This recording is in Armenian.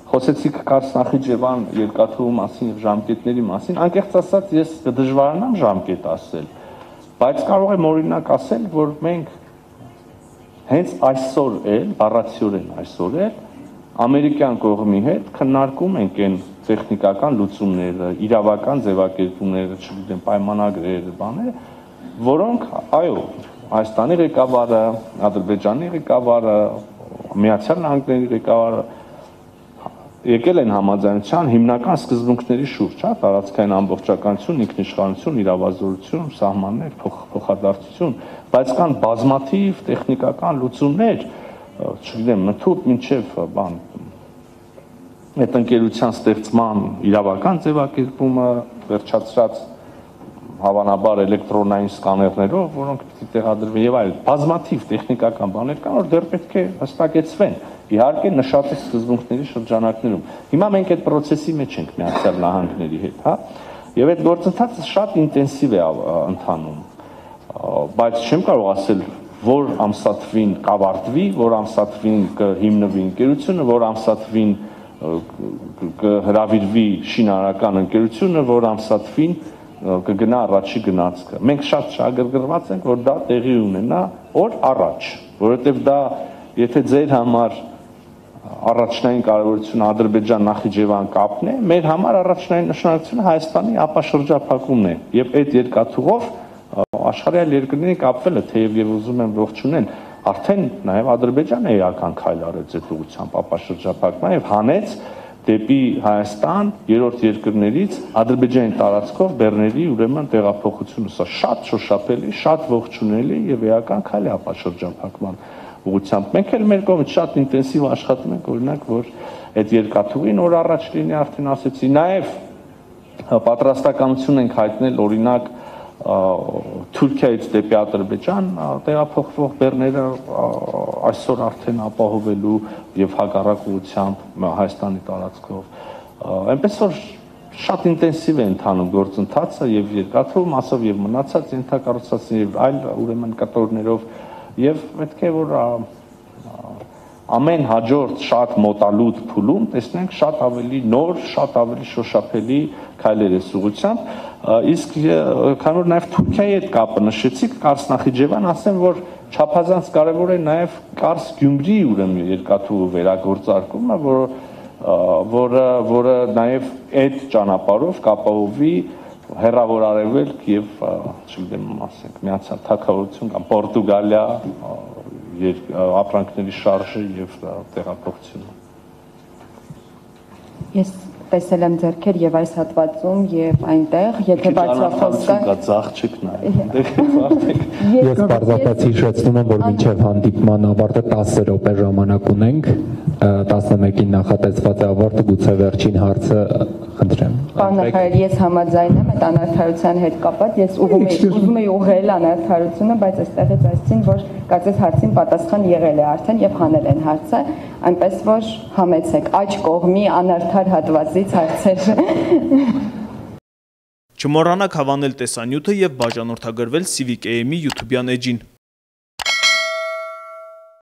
Խոսեցիք Կարսնախիջևան երկաթուղու մասին եւ ժամկետների մասին, անկեղծ ասած ես կդժվարանամ ժամկետ ասել, բայց կարող եմ օրինակ ասել, որ մենք հենց այսօր էլ, բառացիորեն այսօր էլ ամերիկյան կողմի հետ քննարկում ենք այն տեխնիկական լուծումները, իրավական ձևակերպումները, չգիտեմ, պայմանագրերը, բաները, որոնք, այո, Հայաստանի ղեկավարը, Ադրբեջանի ղեկավարը, Միացյալ Նահանգների ղեկավարը եկել են համաձայնության հիմնական սկզբունքների շուրջ, հա, տարածքային ամբողջականություն, ինքնիշխանություն, իրավազորություն, սահմաններ, փոխադարձություն, բայց կան բազմաթիվ տեխնիկական լուծումներ, չգիտեմ, մթուր մինչև բան այդ ընկերության ստեղծման իրավական ձևակերպումը, վերջացրած հավանաբար էլեկտրոնային սկաներներով, որոնք պիտի տեղադրվեն եւ այլ բազմաթիվ տեխնիկական բաներ կան, որ դեռ պետք է հստակեցվեն։ Իհարկե նշած սկզբունքների շրջանակներում։ Հիմա մենք այդ process-ի մեջ ենք Միացյալ Նահանգների հետ, հա։ Եվ այդ գործընթացը շատ ինտենսիվ է ընթանում։ Բայց չեմ կարող ասել, որ ամսաթվին կավարտվի, որ ամսաթվին կհիմնվի ընկերությունը, որ ամսաթվին կհրավիրվի շինարարական ընկերությունը, որ ամսաթվին կգնա առաջի գնացքը։ Մենք շատ շահագրգռված ենք, որ դա տեղի ունենա օր առաջ, որովհետև դա, եթե ձեր համար առաջնային կարևորությունը Ադրբեջան-Նախիջևան կապն է, մեր համար առաջնային նշանակությունը Հայաստանի ապաշրջափակումն է, եւ այդ երկաթուղով աշխարհի այլ երկրների կապվելը, թեև եւ ուզում եմ ողջունել, արդեն նաեւ Ադրբեջանը էական քայլ արեց այդ ուղղությամբ ապաշրջափակման եւ հանեց դեպի Հայաստան երրորդ երկրներից Ադրբեջանի տարածքով բեռների ուրեմն տեղափոխությունը, սա շատ շոշափելի, շատ ողջունելի եւ էական քայլ է ապաշրջափակման ուղղությամբ։ Մենք էլ մեր կողմից շատ ինտենսիվ աշխատում ենք, օրինակ, որ այդ երկաթուղին օր առաջ լինի, արդեն ասեցի, նաեւ պատրաստականություն ենք հայտնել, օրինակ, Թուրքիայից դեպի Ադրբեջան տեղափոխվող բեռները այսօր արդեն ապահովելու եւ հակառակ ուղղությամբ Հայաստանի տարածքով։ Այնպես որ շատ ինտենսիվ է ընթանում գործընթացը եւ երկաթուղու մասով եւ մնացած ենթակառուցվածքների եւ այլ ուրեմն կտորներով եւ պետք է որ ամեն հաջորդ շատ մոտալուտ փուլում տեսնենք շատ ավելի նոր, շատ ավելի շոշափելի քայլեր է ուղղությամբ, իսկ քանի որ նաև Թուրքիայի հետ կապը նշեցիք, Կարսնախիջևան, ասեմ, որ չափազանց կարևոր է նաև Կարս-Գյումրի ուրեմն երկաթուղու վերագործարկումը, որը նաև այդ ճանապարհով կապահովի հեռավոր արևելք եւ, չգիտեմ, ասենք, Միացյալ Թագավորություն կամ Պորտուգալիա ապրանքների շարժը եւ տեղափոխությունը։ Ես տեսել եմ ձեռքեր եւ այս հատվածում եւ այնտեղ, եթե բացախոսքը կա ցախ չեք նայում։ Ես բարձրացած հիշեցնում եմ, որ մինչև հանդիպման ավարտը 10 րոպե ժամանակ ունենք, 11-ին նախատեսված է ավարտը, գուցե վերջին հարցը խնդրեմ։ Պարոն նախարար, ես համաձայն եմ այդ անարդարության հետ կապված, ես ուզում եի ուղղել անարդարությունը, բայց այստեղից այսին, որ կարծես հարցին պատասխան եղել է արդեն եւ հանել են հարցը, այնպես որ համեցեք աջ կողմի անարդար հատվածից հարցեր։ Չմոռանաք հավանել տեսանյութը եւ բաժանորդագրվել Civic AM-ի YouTube-յան էջին։